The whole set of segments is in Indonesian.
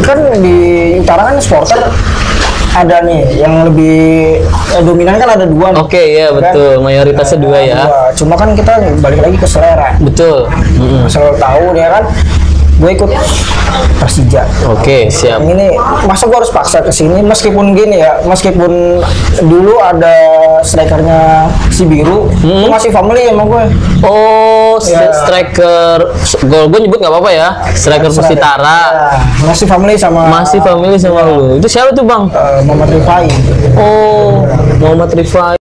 kan di utara kan supporter ada nih yang lebih dominan kan ada dua nih. Oke, ya kan? betul, mayoritasnya dua ya. Cuma kan kita balik lagi ke selera. Betul. Selalu tahu ya kan, gue ikut Persija. Oke, siap. Ini masa gue harus paksa ke sini meskipun gini ya, meskipun dulu ada strikernya si Biru, itu masih family sama gue. Oh, Ya. striker gol gue nyebut nggak apa-apa ya. Striker Persitara. Ya, masih family sama lu. Itu siapa tuh, Bang? Muhammad Rifai. Oh, Muhammad Rifai.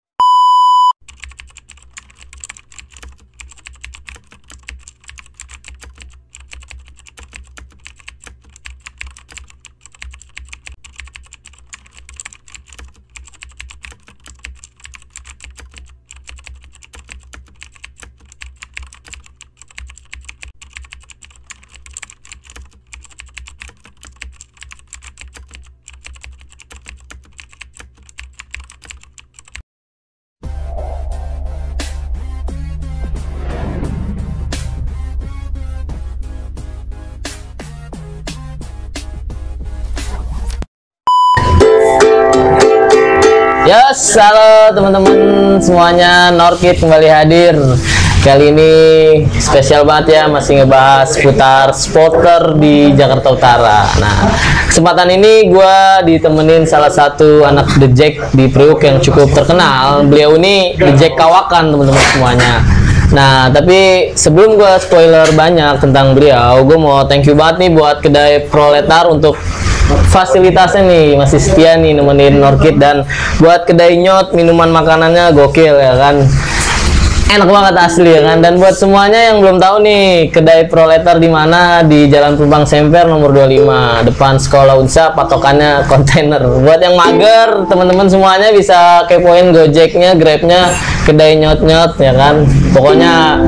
Yes, halo teman-teman semuanya, Norkid kembali hadir. Kali ini spesial banget ya, masih ngebahas seputar supporter di Jakarta Utara. Nah, kesempatan ini gue ditemenin salah satu anak The Jack di Priuk yang cukup terkenal. Beliau ini The Jack Kawakan, teman-teman semuanya. Nah, tapi sebelum gue spoiler banyak tentang beliau, gue mau thank you banget nih buat kedai Proletar untuk fasilitasnya nih, masih setia nih nemenin Norkid, dan buat kedai Nyot minuman makanannya gokil ya kan, enak banget asli ya kan. Dan buat semuanya yang belum tahu nih, kedai Proletar di mana, di Jalan Pelumpang Semper nomor 25 depan Sekolah Unsa, patokannya kontainer. Buat yang mager, teman-teman semuanya bisa kepoin Gojeknya, Grabnya, kedai Nyot ya kan, pokoknya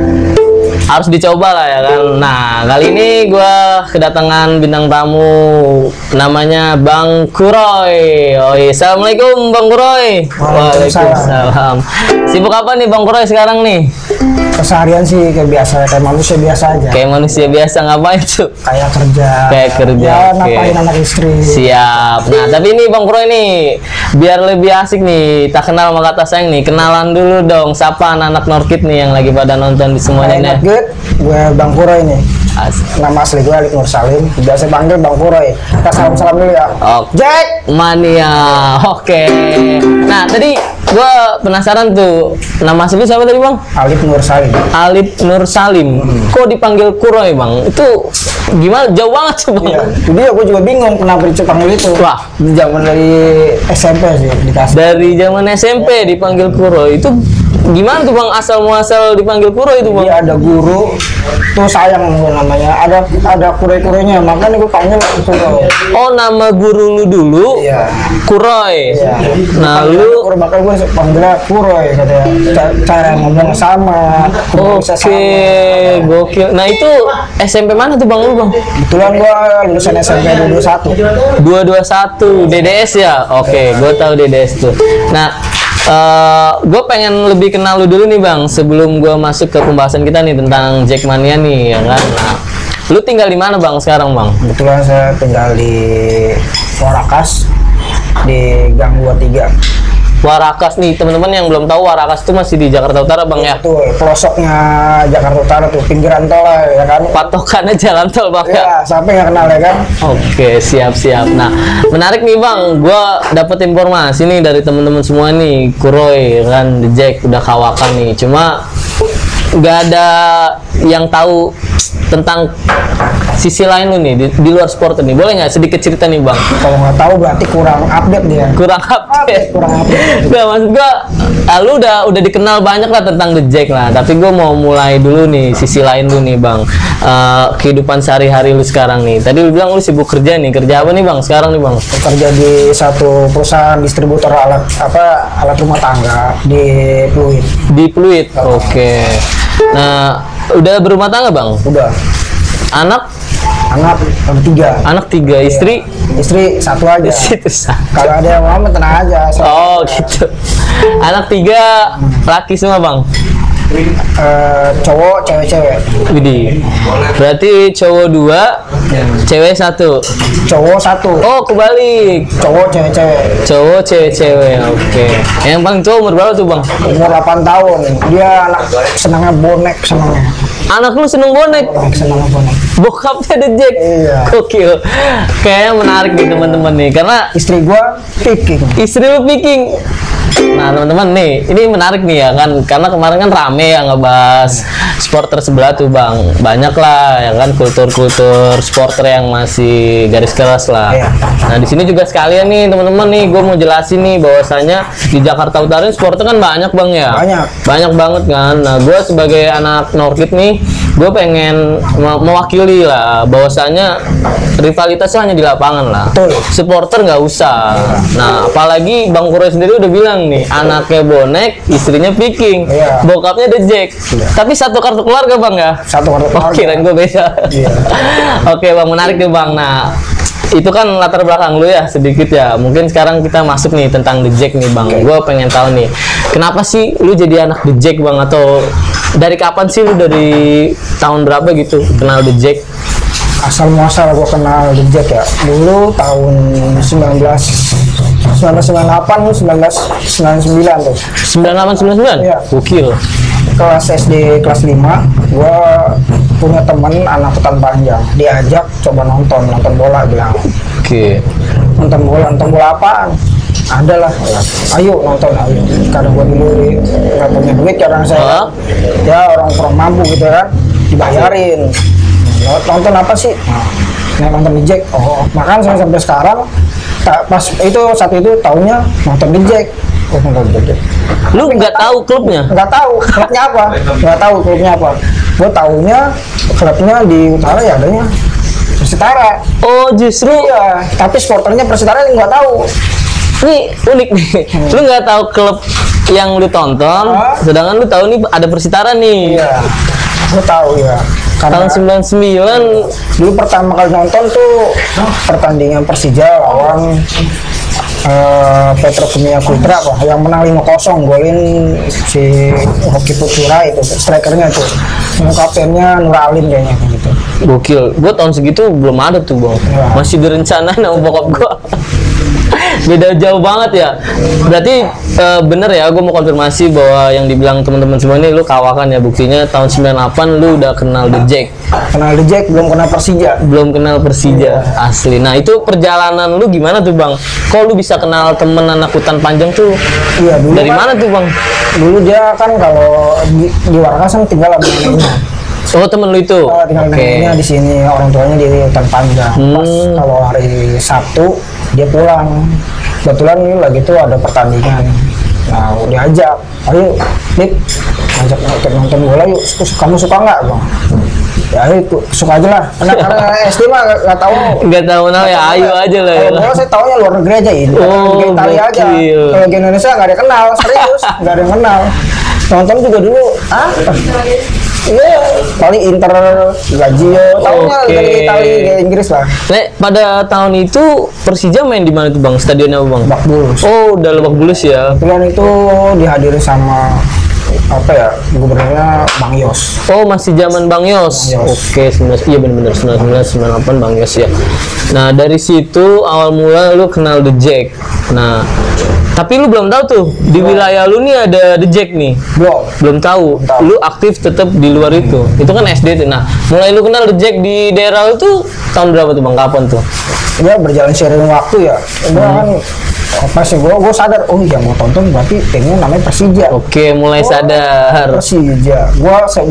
harus dicoba lah ya kan. Nah, kali ini gue kedatangan bintang tamu namanya Bang Kuroy. Assalamualaikum Bang Kuroy. Waalaikumsalam. Sibuk apa nih Bang Kuroy sekarang nih? Keseharian sih kayak biasa, kayak manusia biasa aja. Kayak manusia biasa, ngapain tuh? Kayak kerja. Kayak kerja. Ya, Oke. napain anak istri. Siap. Nah, tapi ini Bang Kuroy nih, biar lebih asik nih, tak kenal sama kata sayang nih, kenalan dulu dong. Siapa anak-anak Norkid nih yang lagi pada nonton di semuanya nih? Gue Bang Kuroy nih. Asik. Nama asli gue Alif Nur Salim, biasa panggil Bang Kuroy. Kita salam-salam dulu ya. Oke. Jack Mania. Oke. Nah, tadi gua penasaran tuh, nama asli siapa tadi, Bang? Alif Nur Salim. Alif Nur Salim. Kok dipanggil Kuroy, Bang? Itu gimana? Jauh banget tuh, Bang. Iya. Jadi aku juga bingung kenapa dipanggil itu. Wah. Di zaman dari SMP sih dikasih. Dari zaman SMP dipanggil Kuroy. Itu gimana tuh, Bang? Asal muasal dipanggil Kuroy itu, Bang? Jadi ada guru tuh sayang gue namanya. Ada Kuroy-Kuroynya, makanya gue panggil Kuroy. Oh, nama guru lu dulu Iya. Kuroy. Iya. Nah, lu Kuroy, makanya gue panggilnya Kuroy katanya. Cara ngomong sama. Oke, gokil. Nah, itu SMP mana tuh, Bang, lu, Bang? Kebetulan gue lulusan SMP 221. 221 DDS ya. Oke, gue tahu DDS tuh. Nah, gue pengen lebih kenal lu dulu nih, Bang, sebelum gue masuk ke pembahasan kita nih tentang Jackmania nih ya kan. Nah, lu tinggal di mana, Bang, sekarang, Bang? Kebetulan saya tinggal di Warakas di Gang 23. Warakas nih, teman-teman yang belum tahu, Warakas itu masih di Jakarta Utara, Bang ya. Tuh pelosoknya Jakarta Utara tuh, pinggiran tol lah ya kan. Patokannya jalan tol, Bang ya. Ya, sampai nggak kenal ya kan. Oke, siap-siap. Nah, menarik nih, Bang. Gua dapet informasi nih dari teman-teman semua nih, Kuroy kan, The Jack udah kawakan nih. Cuma nggak ada yang tahu tentang sisi lain lu nih di luar sport nih. Boleh nggak sedikit cerita nih, Bang? Kalau nggak tahu berarti kurang update dia. Kurang update. Kurang update. Nggak, maksud gua, lu udah dikenal banyak lah tentang The Jack lah. Tapi gua mau mulai dulu nih sisi lain lu nih, Bang. Kehidupan sehari-hari lu sekarang nih. Tadi lu bilang lu sibuk kerja nih. Kerja apa nih, Bang? Sekarang nih, Bang? Kerja di satu perusahaan distributor alat rumah tangga di Pluit. Di Pluit. Oke. Nah, udah berumah tangga, Bang? Udah. Anak Ada 3. Anak 3, istri? Istri 1 aja. Situ. Kalau ada yang mau tenang aja. Oh, gitu. Anak 3 laki semua, Bang? Cowok, cewek-cewek. Widih. Berarti cowok 2, cewek 1. Cowok 1, Oh, kebalik. cowok, cewek-cewek. Cowok, cewek-cewek. Oke. Yang paling tua umur berapa tuh, Bang? Umur 8 tahun. Dia anak senangnya bonek, senangnya. Anak lu seneng bonek. Senangnya bonek. Bokapnya The Jack. Iya. Gokil. Kayaknya menarik nih teman-teman nih, karena Istri gua picking. istri lu picking. Nah teman-teman nih, ini menarik nih ya kan, karena kemarin kan rame ya ngebahas supporter sebelah tuh Bang. Banyak lah ya kan kultur-kultur supporter yang masih garis keras lah. Iya. Nah di sini juga sekalian nih teman-teman nih, gue mau jelasin nih bahwasanya di Jakarta Utara ini supporter kan banyak Bang ya. Banyak banget kan. Nah gue sebagai anak Norkid nih, gue pengen mewakili lah bahwasanya rivalitasnya hanya di lapangan lah. Betul. Supporter nggak usah. Nah apalagi Bang Kure sendiri udah bilang nih, anaknya bonek, istrinya picking, Iya. bokapnya The Jack. Tapi satu kartu keluarga Bang ya? Satu kartu Oh, keluarga. kirain gue beda. Iya. Oke Bang, menarik nih Bang. Nah, itu kan latar belakang lu ya sedikit ya. Mungkin sekarang kita masuk nih tentang The Jack nih Bang. Gue pengen tahu nih, kenapa sih lu jadi anak The Jack Bang? Atau dari kapan sih lu, dari tahun berapa gitu kenal The Jack? Asal muasal gue kenal The Jack ya. Dulu tahun 1998, 1999 tuh. 9899? Iya. Gokil. Kelas SD kelas 5, gue punya temen anak hutan panjang. Diajak coba nonton bola, bilang Oke. nonton bola apaan? Ada lah, ya. Ayo nonton, ayo. Karena gue dulu nggak punya duit, karena saya ya orang kurang mampu gitu kan, dibayarin. Nonton apa sih? Nah, nonton The Jack. Oh, makanya saya sampai sekarang pas itu saat itu taunya nonton The Jack. Oh, nonton The Jack. Lu nggak tahu klubnya? Nggak tahu klubnya apa, nggak tahu klubnya apa. Gue taunya klubnya di utara ya adanya Persitara. Oh justru Iya, tapi supporternya Persitara nggak tahu. ini unik nih. Lu nggak tahu klub yang lu tonton, sedangkan lu tahu nih ada Persitara nih. Iya, gue tahu ya. Karena Tahun 99 dulu pertama kali nonton tuh pertandingan Persija lawan Petrokimia Putra apa yang menang 5-0, golin si Hoki Putra itu strikernya tuh, kaptennya Nuralin kayaknya gitu. gokil. Gue tahun segitu belum ada tuh Bang. Ya. Masih direncanain sama bokap gue. Beda jauh banget ya. Berarti bener ya, gue mau konfirmasi bahwa yang dibilang teman-teman semua ini lu kawakan ya. Buktinya tahun 98 lu udah kenal The Jack. Kenal The Jack, belum kenal Persija. Belum kenal Persija. Asli. Nah itu perjalanan lu gimana tuh Bang? Kok lu bisa kenal temen anak hutan panjang tuh? Iya, dulu Dari kan, mana tuh Bang? dulu dia kan kalau di Warakas kan tinggal sama neneknya. Oh temen lu itu? Tinggal neneknya di sini, orang tuanya di hutan panjang. Pas kalau hari Sabtu dia pulang. Kebetulan ini lagi tuh ada pertandingan. Nah, diajak, ayo, Dik, ngajak nonton bola yuk. Terus kamu suka nggak, Bang? Ya, ayo, suka aja lah. Karena SD mah nggak tahu. Nggak tahu ya, ayo aja lah ya. Kalau bola saya taunya luar negeri aja ini. Oh, Di Italia aja. gokil. Kalau di Indonesia nggak ada yang kenal, serius, nggak ada yang kenal. Nonton juga dulu, iya, paling Inter, Lazio, taunya Oke. dari Italia, dari Inggris lah. Nek, pada tahun itu Persija main di mana tuh Bang? Stadionnya apa Bang? Lebak Bulus. Oh, udah Lebak Bulus ya. Kebetulan itu dihadiri sama apa ya, gubernurnya Bang Yos. Oh, masih zaman Bang Yos. Bang Yos. Oke, 19, iya benar-benar 1998 Bang Yos ya. Nah, dari situ awal mula lu kenal The Jack. Nah, tapi lu belum tahu tuh di wilayah lu nih ada The Jack nih. Belum tahu. Lu aktif tetap di luar itu. Itu kan SD tuh. Nah, mulai lu kenal The Jack di daerah lu tuh tahun berapa tuh Bang? Kapan tuh? Dia berjalan seiring waktu ya. Gue kan pas gue sadar, oh iya mau tonton berarti timnya namanya Persija. Oke, mulai sadar. Persija. Waktu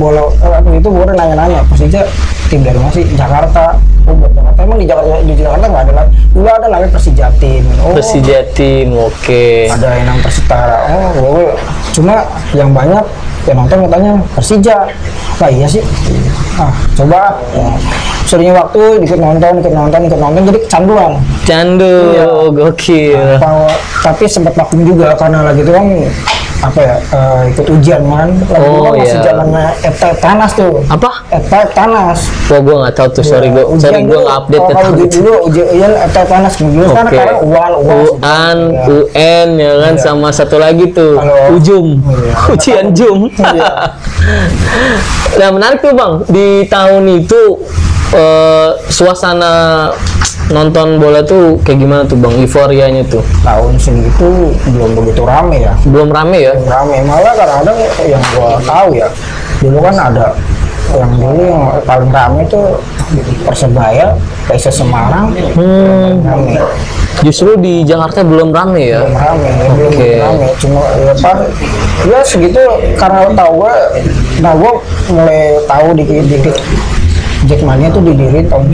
itu gue udah nanya-nanya, Persija tim dari mana sih? Jakarta. Oh, buat Jakarta. Emang di Jakarta nggak ada lagi. Dulu ada namanya Persija tim. Oh, Persija tim, oke. ada yang namanya Persitara. Oh, gue cuma yang banyak yang nonton katanya Persija. Lah iya sih. Ah, coba. Ya. Seringnya waktu ikut nonton, jadi kecanduan. Candu, Iya. gokil. Tapi sempat vakum juga karena lagi itu kan apa ya, ikut ujian kan. Lalu Oh, masih iya. zamannya Tanas tuh. Apa? Tanas. Wah, gue nggak tahu tuh. Sorry, gue nggak update ya. Kalau dulu ujian Tanas dulu kan Oke. sekarang UAN. UAN, Iya. UN ya kan, Iya. sama satu lagi tuh Kalau- Ujum, Iya. ujian Jum. Iya. Nah, menarik tuh Bang, di tahun itu suasana nonton bola tuh kayak gimana tuh Bang, euforianya tuh? Tahun segitu belum begitu rame ya. Belum rame ya? Belum rame, malah kadang-kadang yang gua tahu ya, dulu kan ada yang dulu yang paling rame itu Persebaya, PSS Semarang, rame. Justru di Jakarta belum rame ya? Belum rame, belum Oke. rame. Cuma ya pas ya segitu karena tahu gua, nah gua mulai tahu dikit-dikit. Jackmania tuh didirikan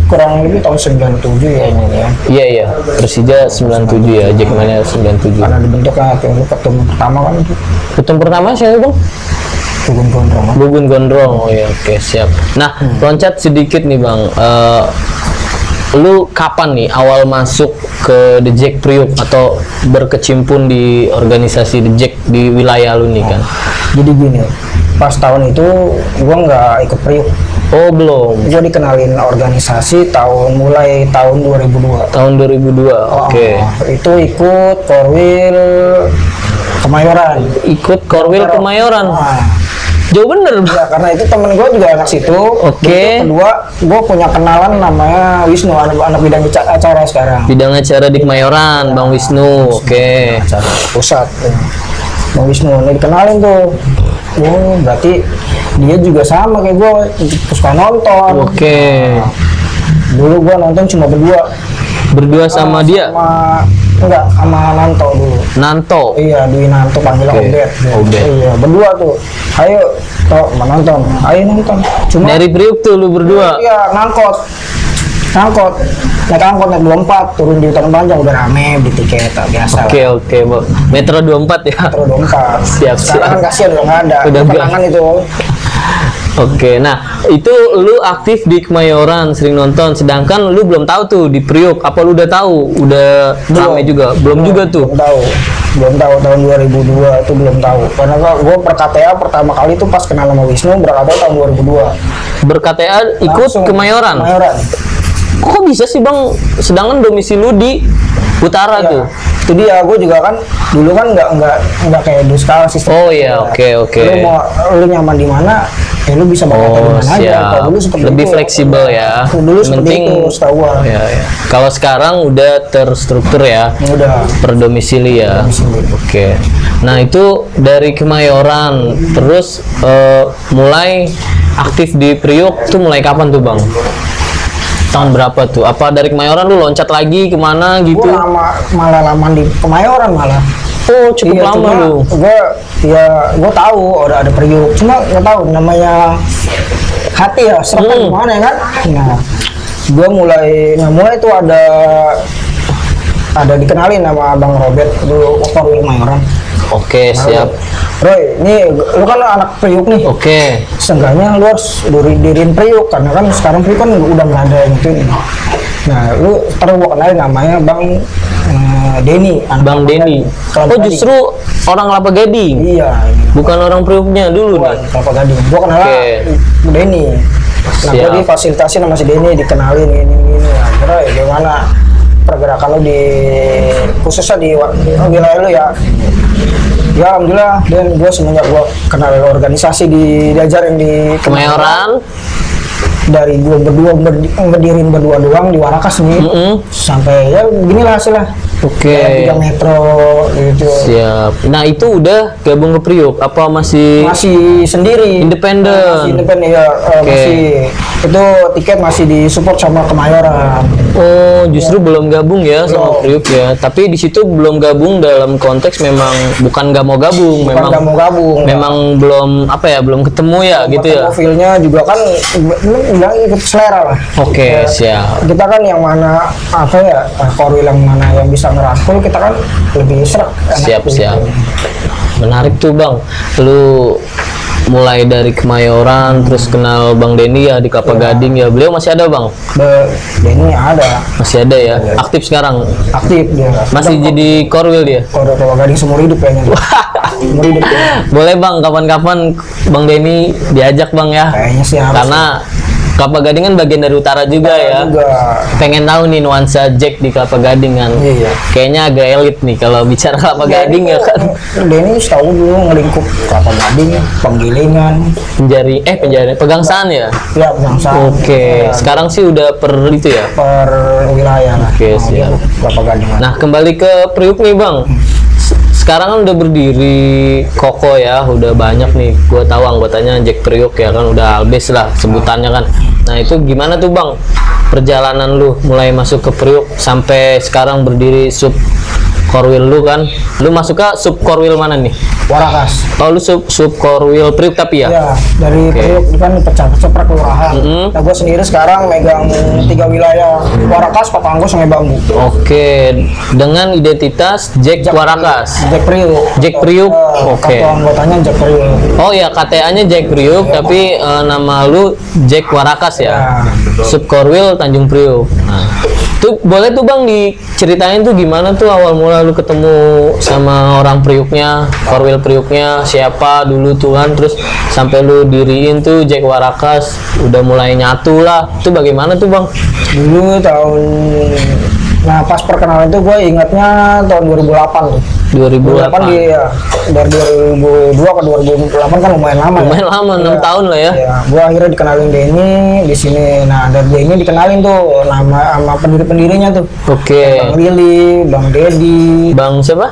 kurang lebih tahun 97 ya ini ya. Iya. Persija 97 ya, Jackmania 97. Karena dibentuknya tim ketemu pertama kan itu Ketum pertama siapa Bang? Gugun Gondrong. Gugun Gondrong. Oh ya, oke, siap. Nah, loncat sedikit nih Bang. Lu kapan nih awal masuk ke The Jack Priok atau berkecimpung di organisasi The Jack di wilayah lu nih kan? Jadi gini, pas tahun itu gua nggak ikut Priuk. Oh, belum. Gua dikenalin organisasi mulai tahun 2002. Tahun 2002. Oke. Itu ikut Korwil Kemayoran. Ikut Korwil Kemayoran. Nah, Jauh bener, Bang. ya, karena itu temen gue juga anak situ. Oke. Itu kedua, gue punya kenalan namanya Wisnu, anak bidang acara sekarang. Bidang acara di Kemayoran, Bang Wisnu. Oke. Acara pusat. Ya. Bang Wisnu, ini dikenalin tuh. Oh, berarti dia juga sama kayak gue, suka nonton. Oke. Dulu gue nonton cuma berdua. Berdua sama dia? Sama Nanto dulu. Nanto. Iya, Dwi Nanto panggilnya Oke, Obet. Obet. Iya, berdua tuh. Ayo, menonton. Ayo nonton. Cuma Dari Priuk tuh lu berdua. iya, ngangkot. Naik angkot naik 24 turun di Hutan Panjang udah rame di tiket biasa. Oke, Bang. Metro 24 ya. Terus 24. Siap, Sekarang kan siap. kasihan udah nggak ada. Udah nggak. Kenangan itu. Oke, nah itu lu aktif di Kemayoran, sering nonton, sedangkan lu belum tahu tuh di Priok. Apa lu udah tahu? Udah rame juga? Belum juga tuh. Belum tahu tahun 2002 itu belum tahu. Karena gue per KTA pertama kali itu pas kenal sama Wisnu berKTA tahun 2002. Ber-KTA ikut Langsung Kemayoran. Kemayoran. Kok bisa sih Bang? Sedangkan domisili lu di Utara Iya. tuh. Itu dia, gue juga kan dulu kan nggak kayak dulu sekarang sistem. Oh iya, oke. Lu nyaman di mana, ya lu bisa bakal di mana aja. Siap. Kalau dulu seperti Lebih itu. fleksibel ya. Dulu seperti itu, setahu gua. Ya. Kalau sekarang udah terstruktur ya. Udah. Per domisili ya. Oke. Nah itu dari Kemayoran, terus mulai aktif di Priok tuh mulai kapan tuh Bang? Tahun berapa tuh? Apa dari Kemayoran lu loncat lagi kemana gitu? Gue malah lama di Kemayoran malah. Oh cukup lama lu. Gue tahu ada Priuk, cuma nggak tahu namanya hati ya, serahkan gimana ya kan. Nah, gue mulai tuh ada dikenalin sama Bang Robert dulu Korwil Kemayoran. Oke, siap. Roy, ini lu kan anak Priuk nih. Oke. Seenggaknya lu harus diriin Priuk karena kan sekarang Priuk kan udah nggak ada yang itu nih. Nah, lu terus gua kenalin namanya Bang Denny. Bang Denny. Oh justru orang Kelapa Gading. Iya. Bukan orang Priuknya dulu Gua nih. Kelapa Gading. Gua kenal Denny. Nah, Siap. gua difasilitasi sama si Denny, dikenalin ini. Akhirnya ya gimana pergerakan lu khususnya di wilayah lu ya. Ya alhamdulillah, dan gue semenjak gue kenal organisasi diajarin di Kemayoran. dari gue berdiriin berdua doang di Warakas nih, sampai ya beginilah hasilnya. Oke. Ya, 3 metro gitu. Siap. Nah itu udah gabung ke Priok? Apa masih Sendiri. independen? Masih independen ya. Masih itu tiket masih disupport sama Kemayoran. Oh, justru belum gabung ya sama Priok ya. Tapi di situ belum gabung dalam konteks memang bukan nggak mau gabung, Bukan memang nggak mau gabung. memang belum apa ya, belum ketemu ya gitu ya. Profilnya juga kan nggak ikut selera lah. Oke, siap. Kita kan yang mana apa ya, Korwil yang mana yang bisa ngerangkul, kita kan lebih serak. Siap. Menarik tuh Bang. Lu mulai dari Kemayoran, terus kenal Bang Denny ya di Kelapa Gading ya. Beliau masih ada Bang? Denny ada. Masih ada ya. Aktif sekarang? Aktif dia. Masih jadi korwil dia? Kalau Kelapa Gading seumur hidup kayaknya. Seumur hidup ya. Boleh Bang, kapan-kapan Bang Denny diajak Bang ya? Kayaknya sih harus. Karena Kelapa Gading kan bagian dari utara juga ya. Juga. Pengen tahu nih nuansa Jack di Kelapa Gading kan. Iya. Kayaknya agak elit nih kalau bicara Kelapa Gading ya kan. Denny setahu dulu ngelingkup Kelapa Gading, Penggilingan. Penjari Pegangsaan ya. Ya, Pegangsaan. Oke. Sekarang sih udah per itu ya. Per wilayah lah. Oke, siap. Kelapa Gading. Nah, kembali ke Priuk nih Bang. Sekarang kan udah berdiri Koko ya, udah banyak nih. Gua tahu anggotanya Jack Priuk ya kan, udah Albes lah sebutannya kan. Nah itu gimana tuh Bang perjalanan lu mulai masuk ke Priuk sampai sekarang berdiri sub korwil lu kan? Lu masuk ke sub korwil mana nih? Warakas. Oh lu sub korwil Priuk tapi ya? Ya, dari Oke. Priuk kan pecah-pecah per kelurahan. Nah, gue sendiri sekarang megang 3 wilayah. Warakas, Papanggo, Sungai Bambu. Oke, dengan identitas Jack Warakas. Jack Priuk. Jack Priuk. Oke. Kartu anggotanya Jack Priuk. Oh ya, KTA-nya Jack Priuk, tapi nama lu Jack Warakas ya. Subkorwil Tanjung Priuk. Nah, tuh boleh tuh Bang diceritain tuh gimana tuh awal mula lu ketemu sama orang Priuknya, Korwil Priuknya, siapa dulu tuh kan, terus sampai lu diriin tuh Jack Warakas, udah mulai nyatu lah. Itu bagaimana tuh Bang? Dulu nah pas perkenalan itu gue ingatnya tahun 2008 tuh. 2008. di dari 2002 ke 2008 kan lumayan lama. Lumayan lama, 6 tahun lah ya. Ya, gue akhirnya dikenalin Denny di sini. Nah, dari Denny dikenalin tuh nama sama pendiri-pendirinya tuh. Oke. Bang Lili, Bang Dedi, Bang siapa?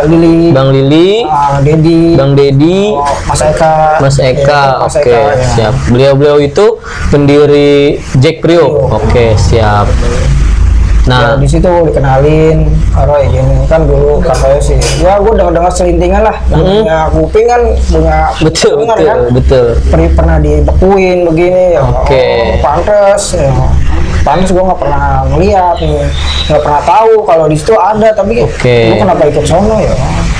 Lili, Bang Lili, Dedi, Bang Dedi, Mas Eka. Mas Eka. Ya, Mas Oke, Eka, ya. siap. Beliau-beliau itu pendiri Jack Priuk. Oke, siap. Nah, Nah, di situ dikenalin, Roy gini kan dulu katanya sih. Ya, gue dengar selintingan lah. Namanya kuping kan punya betul, dengar betul, kan. betul. Pernah dibekuin begini ya. Oke. Pantes ya. Pantes gue nggak pernah ngeliat nih, nggak pernah tahu kalau di situ ada, tapi Oke. gue kenapa ikut sono ya?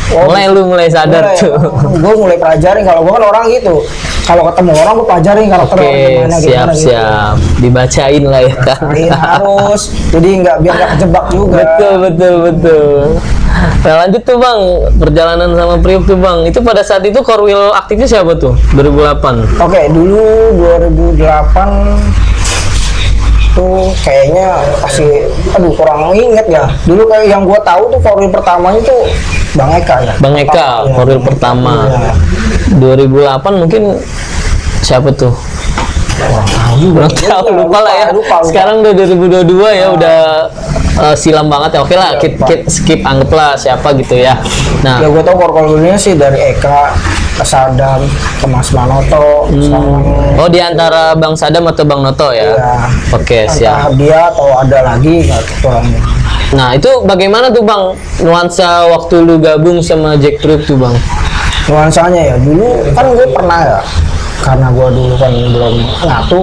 Mulai sadar tuh. Gue mulai pelajarin, kalau gue kan orang gitu, kalau ketemu orang gue pelajarin karakter Oke, orang gimana siap, gitu. siap. Dibacain lah ya kan. Harus, jadi biar nggak kejebak juga. Betul. Nah, lanjut tuh Bang, perjalanan sama Priuk tuh Bang. Itu pada saat itu Korwil aktifnya siapa tuh? 2008. Oke, dulu 2008 tuh kayaknya pasti, kurang inget ya. Dulu kayak yang gua tahu tuh Korwil pertamanya tuh Bang Eka ya. Bang Eka, Ya. Korwil pertama. Iya. 2008 mungkin siapa tuh? Kurang tahu, lupa lah ya. Lupa. Sekarang udah 2022 ya, udah silam banget ya. Oke lah, kita skip, anggaplah siapa gitu ya. Nah, Ya gue tau korwilnya sih dari Eka ke Sadam ke Mas Manoto. oh di antara Bang Sadam atau Bang Noto ya? Iya. Oke, Entah siap. dia atau ada lagi gitu. Nah, itu bagaimana tuh Bang nuansa waktu lu gabung sama Jack Priuk tuh Bang? Nuansanya ya, dulu kan gue pernah ya, karena gue dulu kan belum ngatu,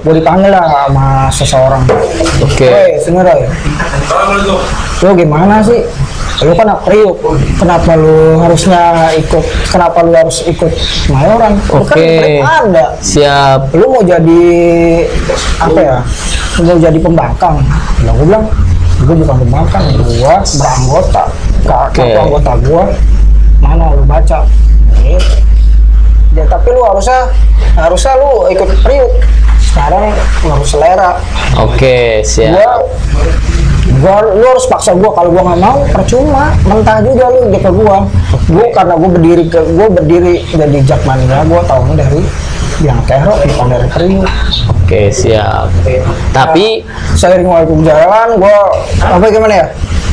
gue dipanggil lah sama seseorang. Oke. Woi, sebenarnya lu gimana sih? Lu kan anak Priuk, kenapa lu harus ikut Mayoran? Lu kan Oke. Priuk ada. Siap. Lu mau jadi apa ya? Mau jadi pembangkang? Nah, gue bilang, gue bukan pembangkang, gue beranggota. Kartu anggota gue mana lu baca? Gitu. Ya, tapi lu harusnya lu ikut Priuk. Sekarang lu harus selera. Oke, siap. Lu harus paksa gua, kalau gua nggak mau percuma, mentah juga lu ke gua. Gua karena gua berdiri jadi Jakmania, gua tahu dari yang Kero bukan dari Priuk. Oke, siap. Tapi Seiring waktu berjalan, gua gimana ya?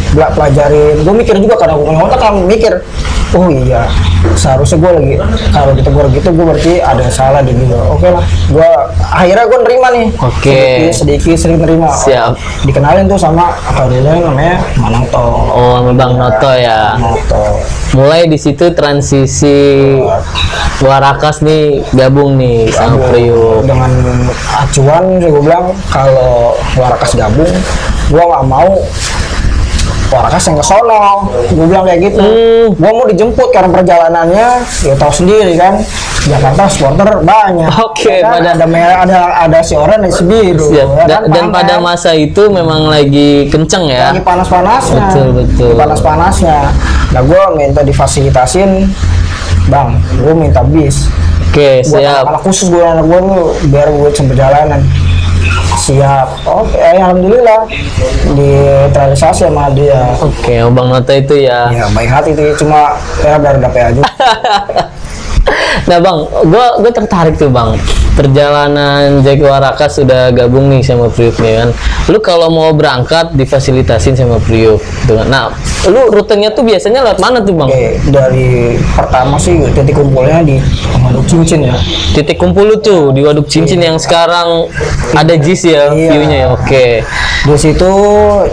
Pelajarin, gue mikir juga karena gue punya otak kan mikir, oh iya seharusnya gue lagi kalau ditegur gitu gue berarti ada yang salah di gue. Oke lah, akhirnya gue nerima nih. Oke. sedikit sering nerima. Siap. Dikenalin tuh sama dulu namanya Manoto. oh, sama Bang Noto ya. Manoto. Mulai di situ transisi Warakas nih gabung nih sama Priuk. Dengan acuan sih gue bilang kalau Warakas gabung, gue nggak mau Warakas yang ke sono. Gue bilang kayak gitu. Gue mau dijemput karena perjalanannya, ya tahu sendiri kan. Jakarta supporter banyak. Oke, ya kan? pada ada merah, ada si oranye, ada si biru. Siap. Ya kan? Dan Panas. pada masa itu memang lagi kenceng ya. Lagi panas-panasnya. Betul. Panas-panasnya. Nah, gue minta difasilitasin, Bang. Gue minta bis. Oke, Buat siap. anak khusus gue, anak gue tuh biar gue sampai perjalanan. Siap. Oke, alhamdulillah diteralisasi sama dia. Oke, Bang Noto itu ya. Ya baik hati itu, cuma ya baru dapet aja. Nah Bang, gue tertarik tuh Bang. Perjalanan Jack Warakas sudah gabung nih sama Priuk nih kan. Lu kalau mau berangkat difasilitasin sama Priuk. Nah, lu rutenya tuh biasanya lewat mana tuh Bang? Oke, dari pertama sih titik kumpulnya di Waduk Cincin ya. Titik kumpul lu tuh di Waduk Cincin yang sekarang ada JIS ya, Iya. view-nya ya. Oke. Di situ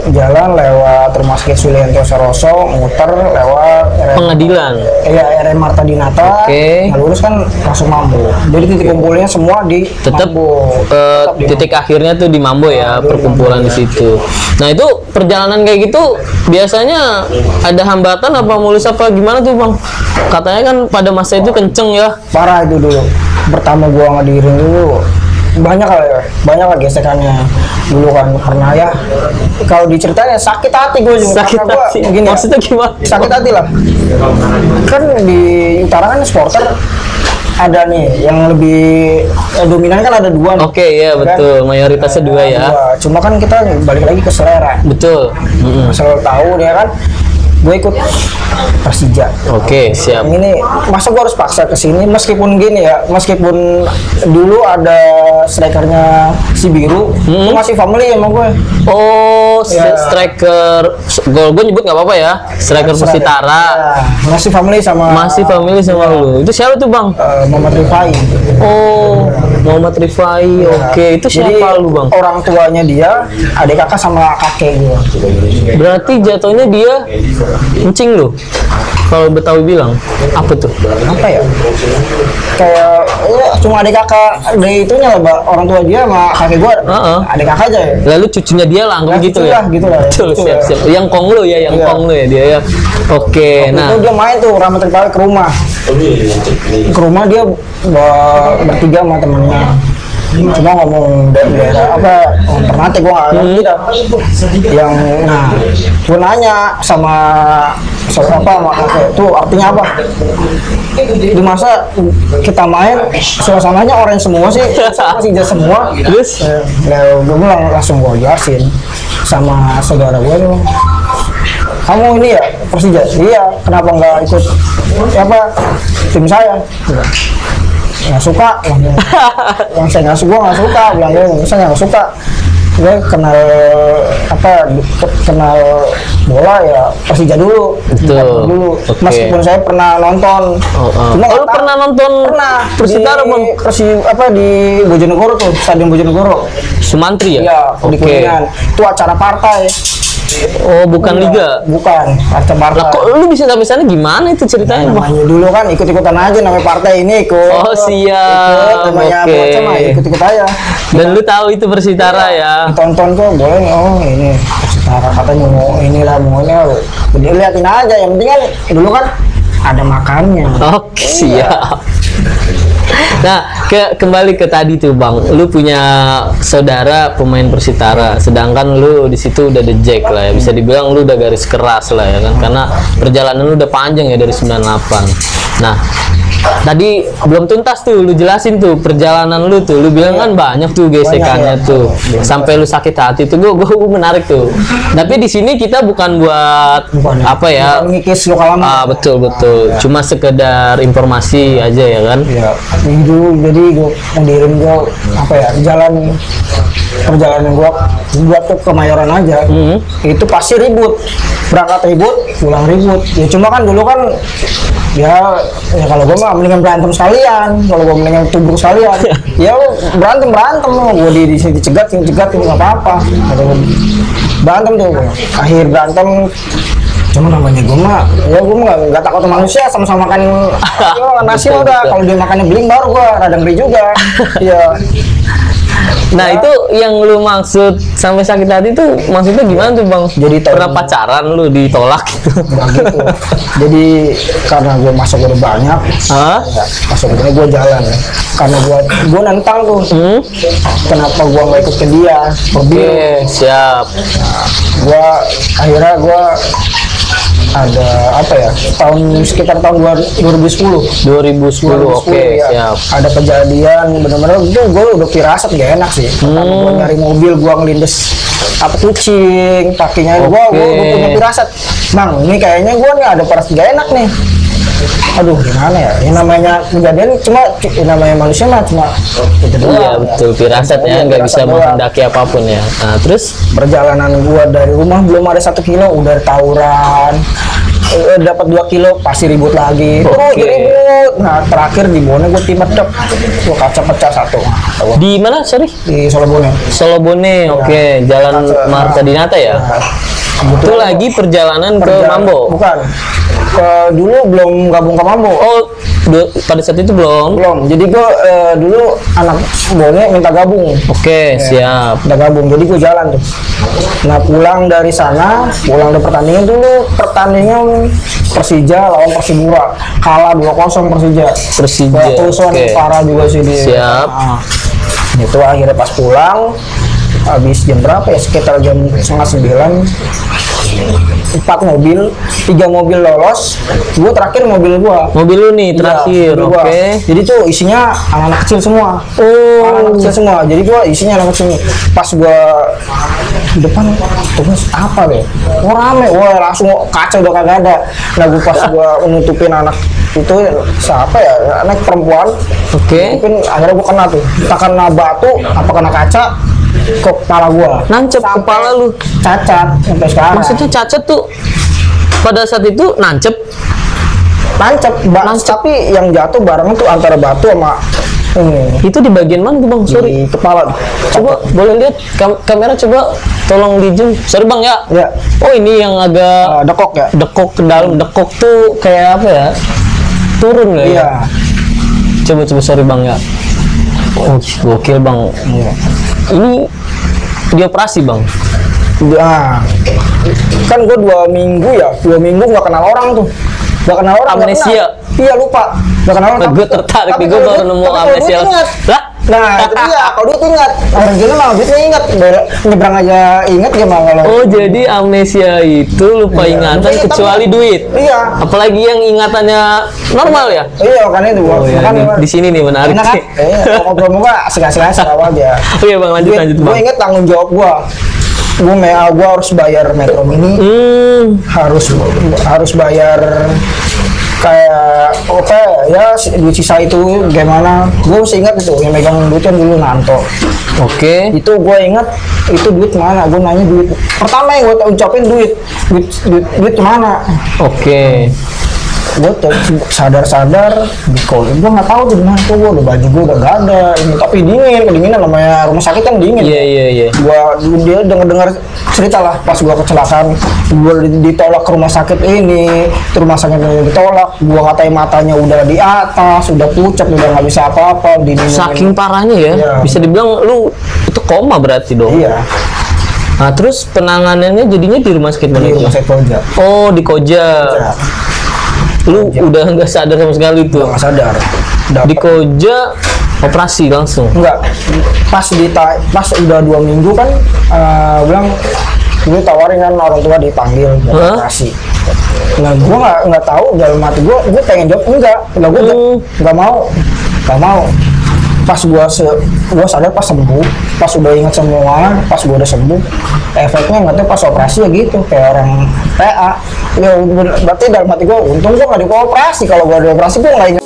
jalan lewat Rumah Sakit Sulianto Saroso, muter lewat Pengadilan. RM Marta Dinata. Oke. Nah, lurus kan langsung Mambo. Jadi titik kumpulnya semua di Tetap Mambo. Tetap di titik akhirnya tuh di Mambo ya, perkumpulan di situ. Nah, itu perjalanan kayak gitu biasanya ada hambatan apa mulus apa gimana tuh Bang? Katanya kan pada masa itu kenceng ya. Parah itu dulu. Pertama gua ngadirin dulu banyak lah gesekannya dulu kan, pernah ya kalau diceritain sakit hati gue juga. Sakit Karena gua hati. gini ya, Maksudnya gimana? sakit hati lah kan. Di utara kan supporter ada nih yang lebih dominan kan, ada dua nih. Oke, ya kan? betul. Mayoritasnya dua ya. Cuma kan kita balik lagi ke selera. Betul. Asal tahu dia kan, gue ikut Persija. Oke, siap. Ini masa gue harus paksa ke sini, meskipun gini ya, meskipun dulu ada strikernya si biru, itu masih family sama gue. Oh, Ya. striker gol gue nyebut nggak apa-apa ya. Striker Persitara. Ya, masih family sama lu. Itu siapa tuh Bang? Muhammad Rifai. Oh, Muhammad Rifai. Oke, itu Jadi siapa lu Bang? orang tuanya dia, adik kakak sama kakek gue. Berarti jatuhnya dia encing lu. Kalau Betawi bilang apa tuh? Apa ya? Kayak ya, cuma adik kakak dari itunya lah, orang tua dia sama kakek gue. Heeh. Adik kakak aja ya. Lalu cucunya dia lah, Ya, gitu ya. gitulah. Betul, Gitu siap, ya. siap. Yang kong lu ya, Iya. kong lu ya dia ya. Oke, Nah, nah. itu dia main tuh Rahmat Rifai ke rumah. Ke rumah dia bertiga sama temennya. Cuma ngomong daerah apa Ternate, gue nggak ngerti dah. Yang gue nanya sama itu artinya apa? Di masa kita main suasananya orang semua sih, masih jas semua. Terus? Gue bilang langsung gue jelasin sama saudara gue nih, kamu ini ya Persija? Iya, kenapa nggak ikut tim saya? Nggak suka, yang saya nggak suka, bilang gue saya nggak suka. Gue kenal bola ya Persija dulu. Betul. Dulu. Oke. Meskipun saya pernah nonton. Cuma Oh, lu nggak pernah nonton pernah Persitara Bang? di Bojonegoro tuh, Stadion Bojonegoro. Sumantri ya? Iya, di Oke. Kuningan. Itu acara partai. Oh, bukan liga. Bukan, acara partai. Lah kok lu bisa sampai sana gimana itu ceritanya Bang? Namanya dulu kan ikut-ikutan aja, namanya partai ini ikut. Oh, siap. Ikut, namanya Oke. bocah mah ikut-ikut aja. Dan lu tahu itu Persitara ya? Tonton kok boleh nih, oh ini Persitara katanya mau inilah maunya. Jadi liatin aja, yang penting kan dulu kan ada makannya. Oke, siap. Nah, kembali ke tadi tuh Bang, lu punya saudara pemain Persitara, sedangkan lu di situ udah the Jack lah ya, bisa dibilang lu udah garis keras lah ya kan, karena perjalanan lu udah panjang ya dari 98. Nah, tadi belum tuntas tuh, lu jelasin tuh perjalanan lu tuh, lu bilang kan banyak tuh gesekannya Banyak, ya. tuh, sampai lu sakit hati tuh, gue menarik tuh. Tapi di sini kita bukan buat apa ya? Bukan ngikis lokal lama. Betul, cuma sekedar informasi aja ya kan. Ya, jadi gue ngedirin gue perjalanan gue buat ke Kemayoran aja. Itu pasti ribut, berangkat ribut, pulang ribut. Ya cuma kan dulu kan ya kalau gue mah mendingan berantem sekalian, kalau gue mendingan tubruk sekalian. Ya berantem gue dicegat itu nggak apa-apa. Berantem tuh gua. Akhir berantem, cuma namanya gue mah nggak takut sama manusia, sama-sama makan nasi Betul, udah. betul. Kalau dia makannya beling baru gue rada ngeri juga. Iya. Nah itu yang lu maksud sampai sakit hati tuh maksudnya gimana tuh bang? Jadi pernah pacaran lu ditolak gitu? Nggak gitu. Jadi karena gue masuk udah banyak, Hah? ya, masuk udah gue jalan. Karena gue nentang tuh, kenapa gue nggak ikut ke dia? Oke, siap. Gue akhirnya gue ada apa ya, sekitar tahun 2010 oke, ya, siap. ada kejadian bener-bener itu gue udah firasat gak enak sih. Pertama gue nyari mobil, gue ngelindes apa kucing kakinya, gue punya firasat, bang ini kayaknya gue nih ada firasat gak enak nih. Aduh gimana ya, ini namanya kejadian cuma namanya manusia mah cuma itu doang. Iya betul, firasat ya, nggak bisa menghendaki apapun ya. Nah terus perjalanan gua dari rumah belum ada 1 kilo udah tawuran, dapat 2 kilo pasti ribut lagi, terus ribut. Nah terakhir di Bone gua timet dok, gua kaca pecah 1. di mana sorry? Di Solo Bone. Solo Bone, oke. Jalan Marta Dinata ya. Itu lagi perjalanan ke Mambo. Bukan. Dulu belum gabung ke Mambo. Oh, pada saat itu belum. Jadi gue dulu anak Bone minta gabung. Oke, siap. Minta gabung. Jadi gue jalan tuh. Nah pulang dari sana, pulang dari pertandingan dulu, pertandingan Persija lawan Persibura, kalah 2-0 Persija. Oke. Parah juga sih dia. Siap. Nah, itu akhirnya pas pulang, habis jam berapa ya? Sekitar jam 8:30. 4 mobil, 3 mobil lolos, gue terakhir mobil gua. Mobil lu nih terakhir, Iya, oke. Jadi tuh isinya anak-anak kecil semua. Anak-anak kecil semua. Jadi gua isinya anak kecil. Pas gua di depan, terus apa deh? Oh rame, wah langsung kaca udah kagak ada. Nah gua pas gua nutupin anak itu siapa ya? Anak perempuan. Oke. Nutupin, akhirnya gua kena tuh. Tak kena batu, apa kena kaca? Ke kepala gua. Nancep kepala lu. Cacat sampai sekarang. Maksudnya cacat tuh pada saat itu nancep tapi yang jatuh bareng tuh antara batu sama itu di bagian mana tuh bang? Sorry. di kepala. Coba boleh lihat kamera, coba tolong di zoom. Sorry bang ya. Ya. Oh ini yang agak Dekok ya. dekok ke dalam. Dekok tuh kayak apa ya? Turun ya. Iya. Coba sorry bang ya. Oh gokil bang. Iya. Ini dioperasi bang. Nah, kan gue 2 minggu nggak kenal orang tuh, nggak kenal orang. Amnesia. Iya lupa, nggak kenal orang. Gue tertarik nih, gue baru nemu amnesia. Lah? Nah itu dia, kalau dia ingat, orang gini mah duitnya ingat, nyebrang aja ingat gimana kalau. Oh jadi amnesia itu lupa ingatan kecuali duit. Iya. Apalagi yang ingatannya normal ya? Iya makanya itu. Di sini nih menarik. Enak kan? Iya, ngobrol muka asik-asik awal aja. Oh iya bang, lanjut bang. Gue inget tanggung jawab gue harus bayar Metro Mini, harus bayar kayak ya duit sisa itu gimana. Gue masih ingat itu yang megang duitnya dulu Nanto. Oke. Itu gue ingat itu duit mana. Gue nanya duit pertama yang gue ucapin duit mana. Oke. Gue sadar di kol, gue nggak tahu tuh gimana tuh, gue udah baju gue udah gak ada, tapi kedinginan namanya rumah sakit kan dingin. Saking parahnya ya, bisa dibilang lu itu koma berarti dong. Iya. Nah terus penanganannya jadinya di rumah sakit mana? Di rumah sakit Koja. Oh di Koja. Lu udah nggak sadar sama sekali tuh? Nggak sadar. Di Koja operasi langsung? Enggak. Pas udah 2 minggu kan, bilang gue tawarin kan orang tua dipanggil operasi. Nah gue nggak tahu dalam hati gue pengen jawab enggak. Nah gue nggak mau. Pas gue sadar pas sembuh, pas udah ingat semua, pas gue udah sembuh, efeknya nggak tahu pas operasi ya gitu kayak orang PA. Ya berarti dalam hati gue untung gue nggak dioperasi. Kalau gue dioperasi gue nggak ingat.